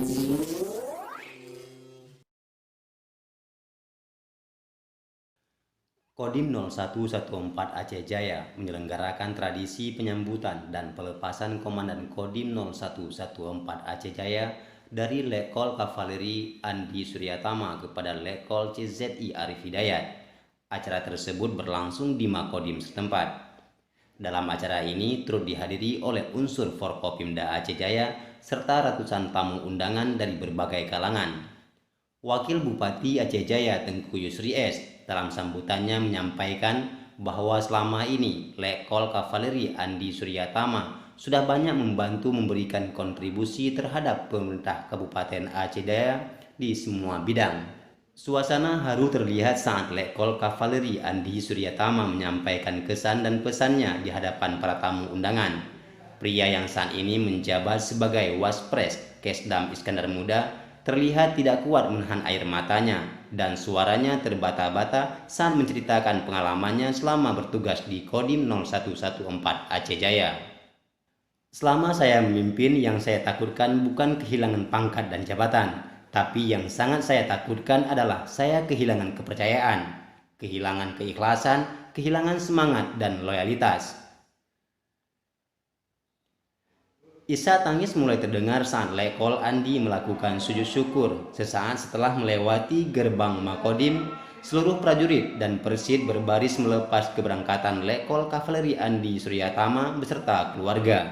Kodim 0114 Aceh Jaya menyelenggarakan tradisi penyambutan dan pelepasan Komandan Kodim 0114 Aceh Jaya dari Letkol Kavaleri Andi Suryatama kepada Letkol CZI Arif Hidayat. Acara tersebut berlangsung di Makodim setempat. Dalam acara ini turut dihadiri oleh unsur Forkopimda Aceh Jaya serta ratusan tamu undangan dari berbagai kalangan. Wakil Bupati Aceh Jaya Tengku Yusri S. dalam sambutannya menyampaikan bahwa selama ini Letkol Kavaleri Andi Suryatama sudah banyak membantu memberikan kontribusi terhadap pemerintah Kabupaten Aceh Jaya di semua bidang. Suasana haru terlihat saat Letkol Kavaleri Andi Suryatama menyampaikan kesan dan pesannya di hadapan para tamu undangan. Pria yang saat ini menjabat sebagai Waspres Kesdam Iskandar Muda terlihat tidak kuat menahan air matanya dan suaranya terbata-bata saat menceritakan pengalamannya selama bertugas di Kodim 0114 Aceh Jaya. Selama saya memimpin, yang saya takutkan bukan kehilangan pangkat dan jabatan, tapi yang sangat saya takutkan adalah saya kehilangan kepercayaan, kehilangan keikhlasan, kehilangan semangat dan loyalitas. Isak tangis mulai terdengar saat Letkol Andi melakukan sujud syukur. Sesaat setelah melewati gerbang Makodim, seluruh prajurit dan persit berbaris melepas keberangkatan Letkol Kavaleri Andi Suryatama beserta keluarga.